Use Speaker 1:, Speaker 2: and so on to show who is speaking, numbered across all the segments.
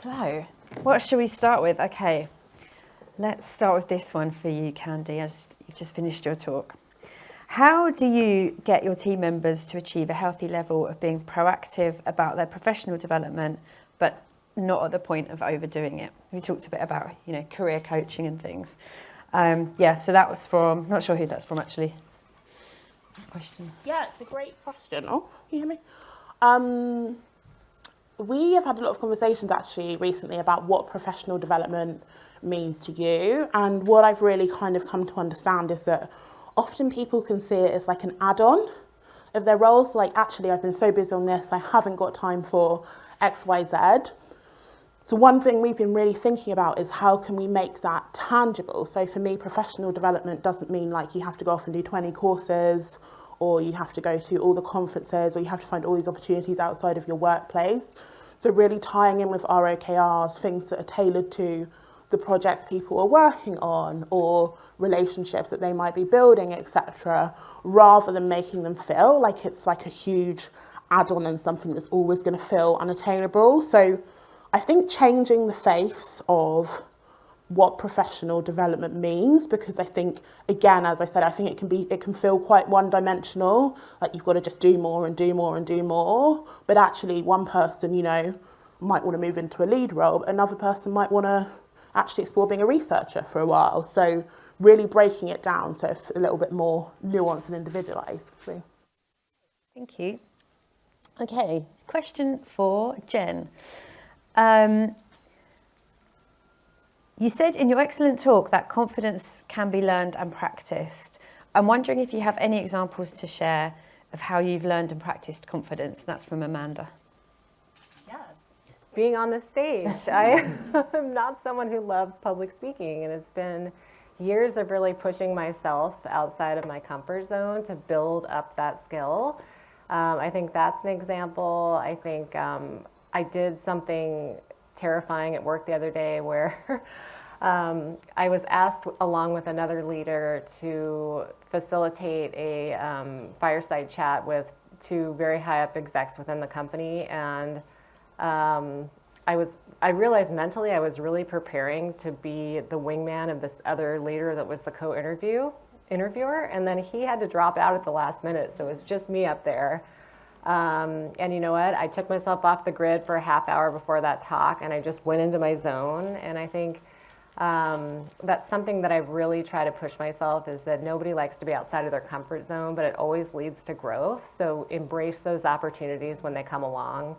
Speaker 1: So, what should we start with? Okay, let's start with this one for you, Candi, as you've just finished your talk. How do you get your team members to achieve a healthy level of being proactive about their professional development, but not at the point of overdoing it? We talked a bit about, career coaching and things. So that was from, not sure who that's from actually. Question.
Speaker 2: Yeah, it's a great question. Oh, can you hear me? We have had a lot of conversations actually recently about what professional development means to you. And what I've really kind of come to understand is that often people can see it as like an add-on of their roles. Like, actually, I've been so busy on this, I haven't got time for X, Y, Z. So one thing we've been really thinking about is how can we make that tangible? So for me, professional development doesn't mean like you have to go off and do 20 courses, or you have to go to all the conferences, or you have to find all these opportunities outside of your workplace. So really tying in with our OKRs, things that are tailored to the projects people are working on, or relationships that they might be building, etc., rather than making them feel like it's like a huge add-on and something that's always going to feel unattainable. So I think changing the face of what professional development means, because I think, again, as I said, I think it can feel quite one-dimensional, like you've got to just do more and do more and do more. But actually, one person, might want to move into a lead role, but another person might want to actually explore being a researcher for a while. So really breaking it down so it's a little bit more nuanced and individualised.
Speaker 1: Thank you. Okay, question for Jen. You said in your excellent talk that confidence can be learned and practiced. I'm wondering if you have any examples to share of how you've learned and practiced confidence. That's from Amanda.
Speaker 3: Yes. Being on the stage. I am not someone who loves public speaking, and it's been years of really pushing myself outside of my comfort zone to build up that skill. I think that's an example. I think I did something terrifying at work the other day where I was asked, along with another leader, to facilitate a fireside chat with two very high up execs within the company. And I realized mentally I was really preparing to be the wingman of this other leader that was the co-interviewer. And then he had to drop out at the last minute. So it was just me up there. And you know what? I took myself off the grid for a half hour before that talk, and I just went into my zone. And I think that's something that I really try to push myself, is that nobody likes to be outside of their comfort zone, but it always leads to growth. So embrace those opportunities when they come along,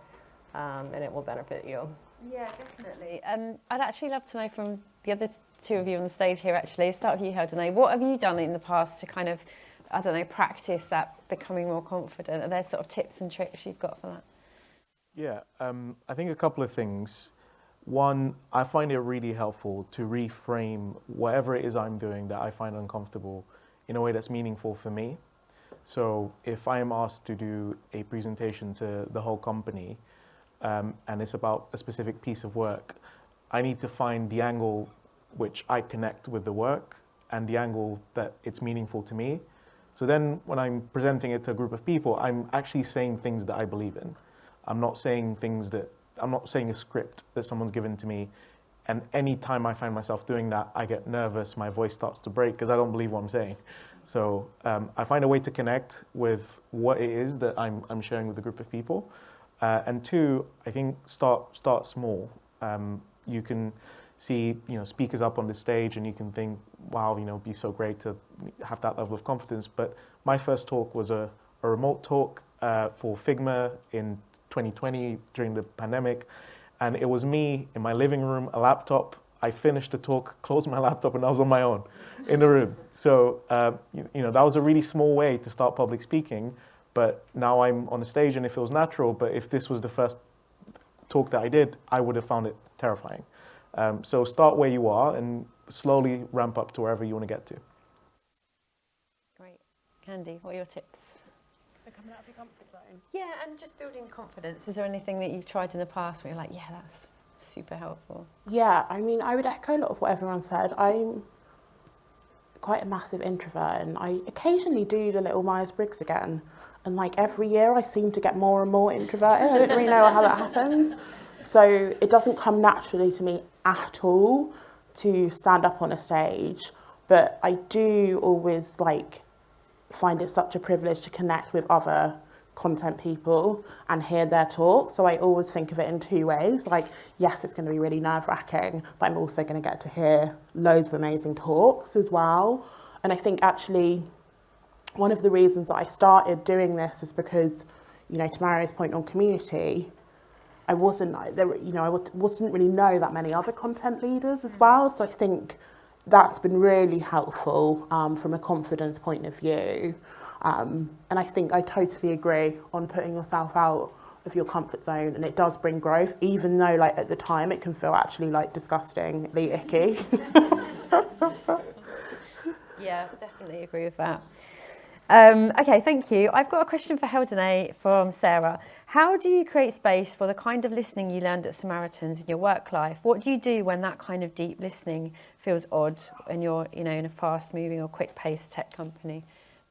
Speaker 3: and it will benefit you.
Speaker 1: Yeah, definitely. I'd actually love to know from the other two of you on the stage here, actually, start with you, Heldiney. What have you done in the past to kind of, practice that becoming more confident? Are there sort of tips and tricks you've got for that?
Speaker 4: Yeah, I think a couple of things. One, I find it really helpful to reframe whatever it is I'm doing that I find uncomfortable in a way that's meaningful for me. So if I am asked to do a presentation to the whole company, and it's about a specific piece of work, I need to find the angle which I connect with the work and the angle that it's meaningful to me. So then when I'm presenting it to a group of people, I'm actually saying things that I believe in. I'm not saying a script that someone's given to me. And any time I find myself doing that, I get nervous, my voice starts to break because I don't believe what I'm saying. So I find a way to connect with what it is that I'm sharing with a group of people. And two, I think start small. You can see speakers up on the stage and you can think, wow, it'd be so great to have that level of confidence. But my first talk was a remote talk for Figma in 2020 during the pandemic, and it was me in my living room, a laptop. I finished the talk, closed my laptop, and I was on my own in the room. So that was a really small way to start public speaking, but now I'm on the stage and it feels natural. But if this was the first talk that I did, I would have found it terrifying. So start where you are and slowly ramp up to wherever you want to get to.
Speaker 1: Great. Candi, what are your tips?
Speaker 2: For coming out of your comfort zone.
Speaker 1: Yeah, and just building confidence. Is there anything that you've tried in the past where you're like, yeah, that's super helpful?
Speaker 2: Yeah, I mean, I would echo a lot of what everyone said. I'm quite a massive introvert, and I occasionally do the little Myers-Briggs again. And like every year I seem to get more and more introverted. I don't really know how that happens. So it doesn't come naturally to me at all to stand up on a stage, but I do always find it such a privilege to connect with other content people and hear their talk. So I always think of it in two ways. Yes, it's going to be really nerve-wracking, but I'm also going to get to hear loads of amazing talks as well. And I think actually one of the reasons that I started doing this is because, to Mario's point on community, I wasn't really know that many other content leaders as well. So I think that's been really helpful from a confidence point of view. And I think I totally agree on putting yourself out of your comfort zone, and it does bring growth, even though at the time it can feel actually disgustingly icky.
Speaker 1: Yeah, definitely agree with that. Okay, thank you. I've got a question for Heldiney from Sarah. How do you create space for the kind of listening you learned at Samaritans in your work life? What do you do when that kind of deep listening feels odd and you're, in a fast-moving or quick-paced tech company?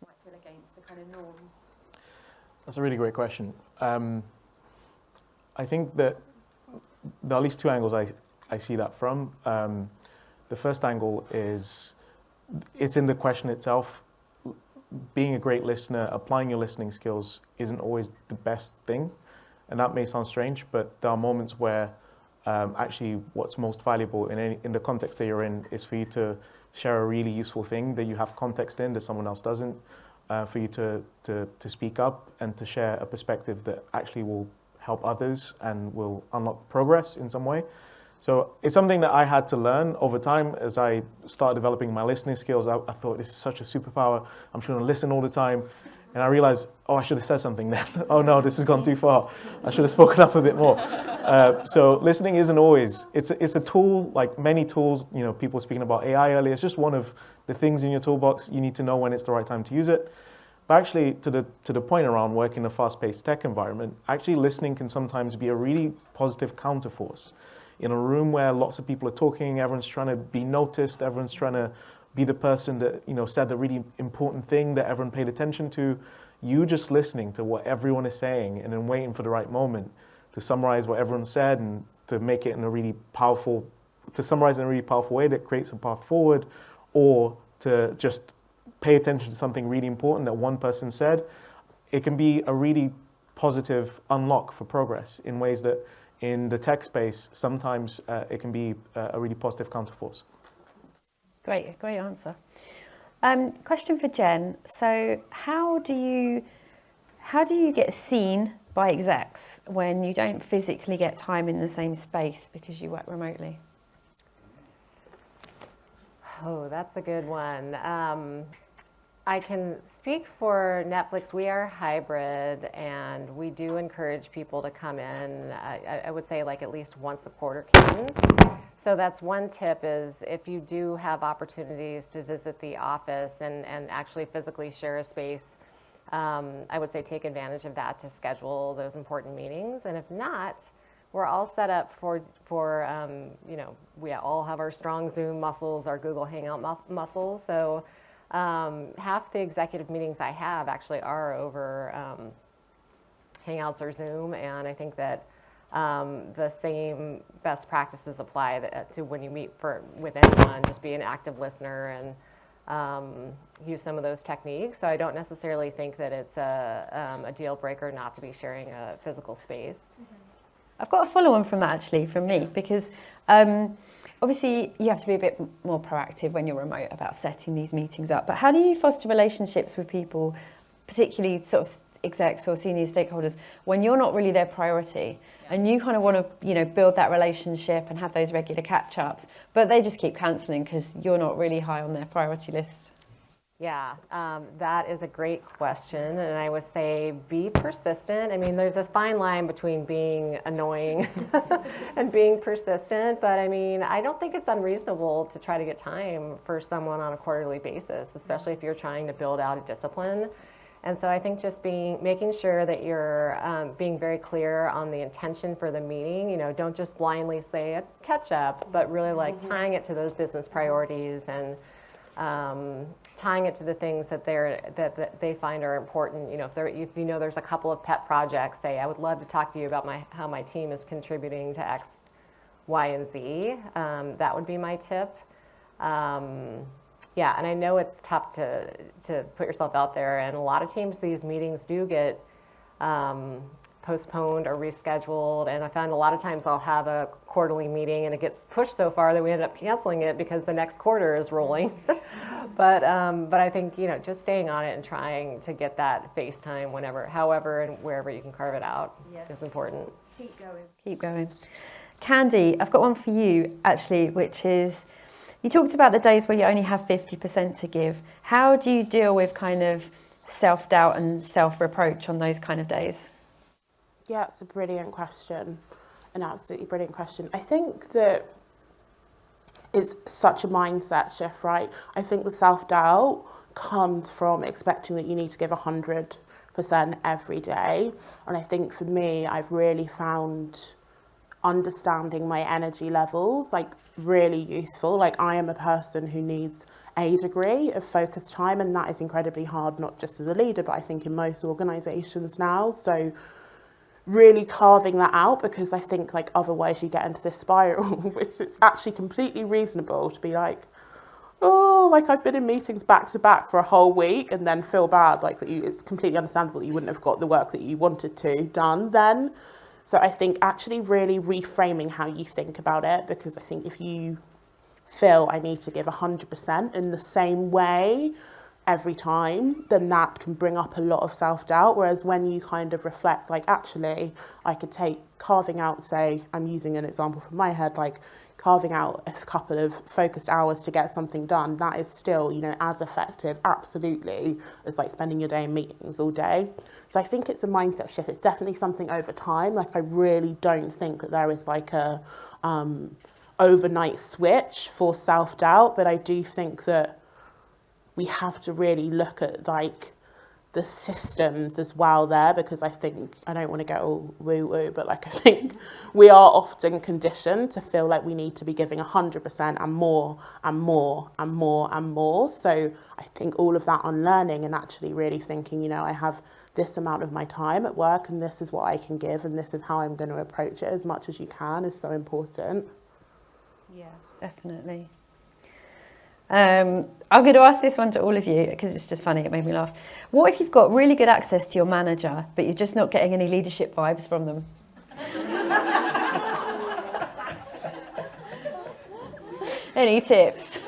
Speaker 1: Might feel against the kind of norms.
Speaker 4: That's a really great question. I think that there are at least two angles I see that from. The first angle is it's in the question itself. Being a great listener, applying your listening skills isn't always the best thing. And that may sound strange, but there are moments where actually what's most valuable in the context that you're in is for you to share a really useful thing that you have context in that someone else doesn't, for you to speak up and to share a perspective that actually will help others and will unlock progress in some way. So it's something that I had to learn over time as I started developing my listening skills. I thought this is such a superpower. I'm just going to listen all the time. And I realized, I should have said something then. Oh no, this has gone too far. I should have spoken up a bit more. So listening isn't always, it's a tool like many tools, people speaking about AI earlier. It's just one of the things in your toolbox. You need to know when it's the right time to use it. But actually, to the point around working in a fast-paced tech environment, actually listening can sometimes be a really positive counterforce. In a room where lots of people are talking, everyone's trying to be noticed, everyone's trying to be the person that said the really important thing that everyone paid attention to. You just listening to what everyone is saying and then waiting for the right moment to summarize what everyone said and to make it in a really powerful, to summarize in a really powerful way that creates a path forward, or to just pay attention to something really important that one person said. It can be a really positive unlock for progress in ways that in the tech space, sometimes it can be a really positive counterforce.
Speaker 1: Great answer. Question for Jen. So how do you get seen by execs when you don't physically get time in the same space because you work remotely?
Speaker 3: Oh, that's a good one. I can speak for Netflix. We are hybrid, and we do encourage people to come in. I would say at least once a quarter cadence. So that's one tip, is if you do have opportunities to visit the office and actually physically share a space, I would say take advantage of that to schedule those important meetings. And if not, we're all set up for we all have our strong Zoom muscles, our Google Hangout muscles. So half the executive meetings I have actually are over Hangouts or Zoom, and I think that the same best practices apply to when you meet with anyone. Just be an active listener and use some of those techniques. So I don't necessarily think that it's a deal breaker not to be sharing a physical space. Mm-hmm.
Speaker 1: I've got a follow-on from that actually from me, because obviously you have to be a bit more proactive when you're remote about setting these meetings up. But how do you foster relationships with people, particularly sort of execs or senior stakeholders, when you're not really their priority and you kind of want to build that relationship and have those regular catch-ups, but they just keep cancelling because you're not really high on their priority list?
Speaker 3: Yeah, that is a great question, and I would say be persistent. I mean, there's this fine line between being annoying and being persistent, but I mean, I don't think it's unreasonable to try to get time for someone on a quarterly basis, especially if you're trying to build out a discipline. And so I think just making sure that you're being very clear on the intention for the meeting. Don't just blindly say a catch up, but really tying it to those business priorities and tying it to the things that that they find are important. If you know there's a couple of pet projects, say I would love to talk to you about how my team is contributing to X, Y, and Z. That would be my tip. Yeah, and I know it's tough to put yourself out there, and a lot of teams, these meetings do get postponed or rescheduled, and I found a lot of times I'll have a quarterly meeting and it gets pushed so far that we end up canceling it because the next quarter is rolling. But I think just staying on it and trying to get that face time however and wherever you can carve it out is important.
Speaker 1: Keep going. Candi, I've got one for you actually, which is, you talked about the days where you only have 50% to give. How do you deal with kind of self-doubt and self-reproach on those kind of days?
Speaker 2: Yeah, it's a brilliant question, an absolutely brilliant question. I think that it's such a mindset shift, right? I think the self-doubt comes from expecting that you need to give 100% every day. And I think for me, I've really found understanding my energy levels really useful. I am a person who needs a degree of focus time, and that is incredibly hard, not just as a leader, but I think in most organizations now. So really carving that out, because I think otherwise you get into this spiral, which is actually completely reasonable to be I've been in meetings back to back for a whole week and then feel bad it's completely understandable that you wouldn't have got the work that you wanted to done then. So I think actually really reframing how you think about it, because I think if you feel I need to give 100% in the same way every time, then that can bring up a lot of self-doubt. Whereas when you kind of reflect, actually, I could take carving out, say, I'm using an example from my head, carving out a couple of focused hours to get something done, that is still, as effective, absolutely, as spending your day in meetings all day. So I think it's a mindset shift. It's definitely something over time. I really don't think that there is a overnight switch for self-doubt, but I do think that we have to really look at the systems as well there, because I think, I don't want to get all woo-woo, but I think we are often conditioned to feel like we need to be giving 100% and more and more and more and more. So I think all of that unlearning and actually really thinking, I have this amount of my time at work and this is what I can give and this is how I'm going to approach it as much as you can is so important.
Speaker 1: Yeah, definitely. I'm going to ask this one to all of you because it's just funny, it made me laugh. What if you've got really good access to your manager, but you're just not getting any leadership vibes from them? Any tips?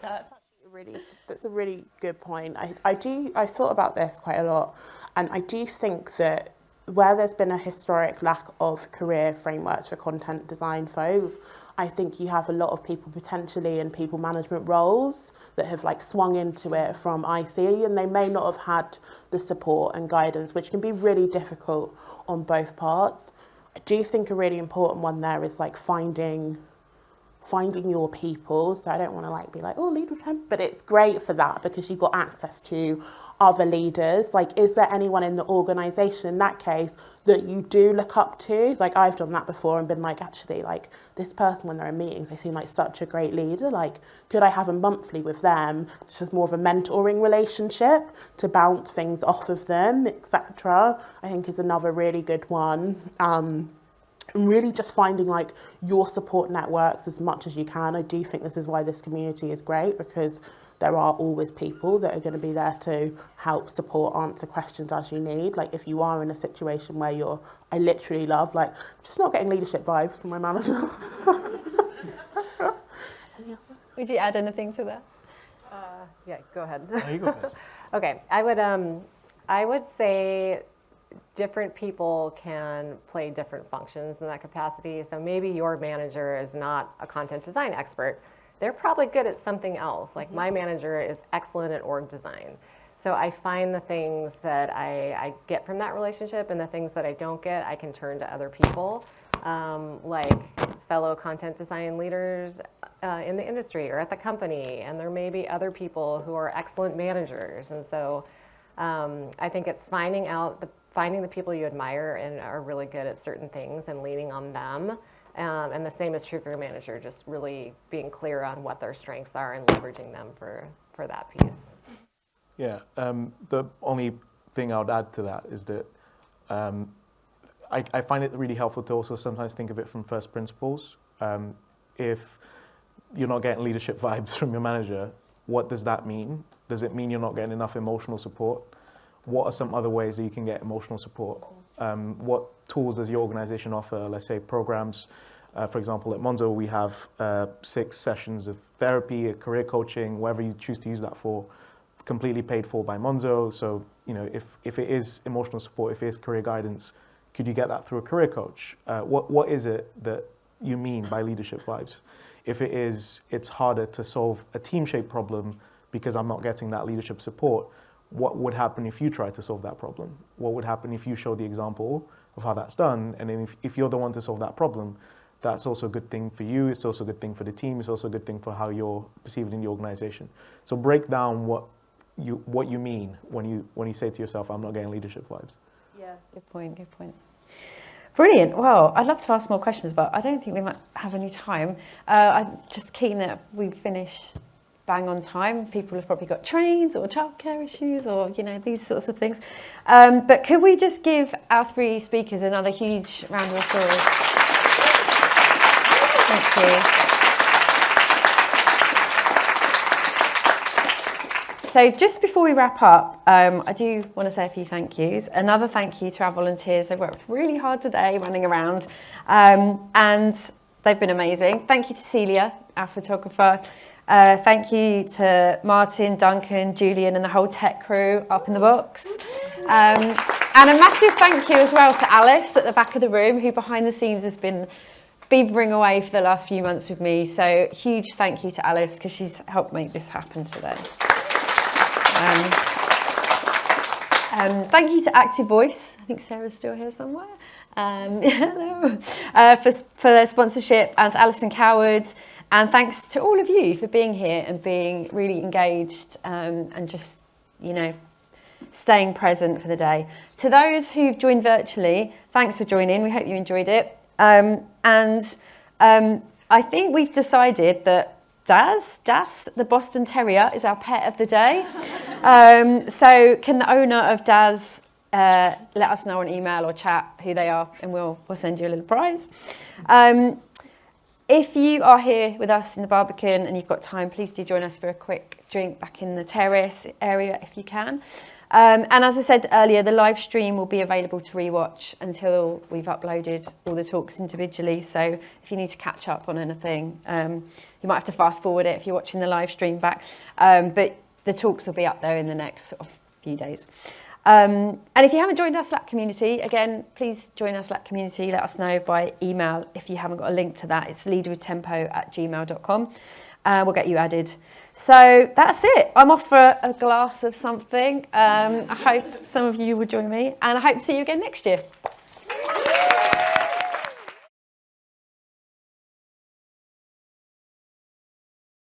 Speaker 2: That's a really good point. I thought about this quite a lot, and I do think that where there's been a historic lack of career frameworks for content design folks, I think you have a lot of people potentially in people management roles that have swung into it from IC, and they may not have had the support and guidance, which can be really difficult on both parts. I do think a really important one there is finding your people. So I don't want to be lead with him, but it's great for that because you've got access to other leaders. Is there anyone in the organisation in that case that you do look up to? I've done that before and been actually this person, when they're in meetings, they seem like such a great leader. Could I have a monthly with them? It's just more of a mentoring relationship to bounce things off of them, etc. I think is another really good one. And really just finding your support networks as much as you can. I do think this is why this community is great, because there are always people that are going to be there to help support, answer questions as you need. If you are in a situation where I literally love, just not getting leadership vibes from my manager.
Speaker 1: Would you add anything to that?
Speaker 3: Yeah, go ahead.
Speaker 4: No, you go first.
Speaker 3: Okay, I would say different people can play different functions in that capacity. So maybe your manager is not a content design expert. They're probably good at something else. My manager is excellent at org design. So I find the things that I get from that relationship and the things that I don't get, I can turn to other people, fellow content design leaders in the industry or at the company. And there may be other people who are excellent managers. And so I think it's finding the people you admire and are really good at certain things and leaning on them, And the same is true for your manager, just really being clear on what their strengths are and leveraging them for that piece.
Speaker 4: Yeah, the only thing I would add to that is that I find it really helpful to also sometimes think of it from first principles. If you're not getting leadership vibes from your manager, what does that mean? Does it mean you're not getting enough emotional support? What are some other ways that you can get emotional support? What tools does your organization offer? Let's say programs. For example, at Monzo, we have 6 sessions of therapy, career coaching, whatever you choose to use that for, completely paid for by Monzo. So, if it is emotional support, if it is career guidance, could you get that through a career coach? What is it that you mean by leadership vibes? If it is, it's harder to solve a team-shaped problem because I'm not getting that leadership support, what would happen if you tried to solve that problem? What would happen if you show the example of how that's done? And then if you're the one to solve that problem, that's also a good thing for you. It's also a good thing for the team. It's also a good thing for how you're perceived in the organization. So break down what you mean when you say to yourself, I'm not getting leadership vibes.
Speaker 1: Yeah, good point. Brilliant. Well, I'd love to ask more questions, but I don't think we might have any time. I'm just keen that we finish bang on time. People have probably got trains or childcare issues or, these sorts of things. But could we just give our 3 speakers another huge round of applause? Thank you. So just before we wrap up, I do want to say a few thank yous. Another thank you to our volunteers. They've worked really hard today running around and they've been amazing. Thank you to Celia, our photographer. Thank you to Martin, Duncan, Julian and the whole tech crew up in the box. And a massive thank you as well to Alice at the back of the room, who behind the scenes has been beavering away for the last few months with me. So huge thank you to Alice because she's helped make this happen today. Thank you to Active Voice. I think Sarah's still here somewhere. Hello. For their sponsorship, and to Alison Coward. And thanks to all of you for being here and being really engaged and just, staying present for the day. To those who've joined virtually, thanks for joining. We hope you enjoyed it. I think we've decided that Das, the Boston Terrier, is our pet of the day. So can the owner of Das let us know on email or chat who they are, and we'll send you a little prize. If you are here with us in the Barbican and you've got time, please do join us for a quick drink back in the terrace area if you can. And as I said earlier, the live stream will be available to rewatch until we've uploaded all the talks individually. So if you need to catch up on anything, you might have to fast forward it if you're watching the live stream back. But the talks will be up there in the next few days. And if you haven't joined our Slack community, again, please join our Slack community. Let us know by email if you haven't got a link to that. It's leadwithtempo@gmail.com. We'll get you added. So that's it. I'm off for a glass of something. I hope some of you will join me, and I hope to see you again next year.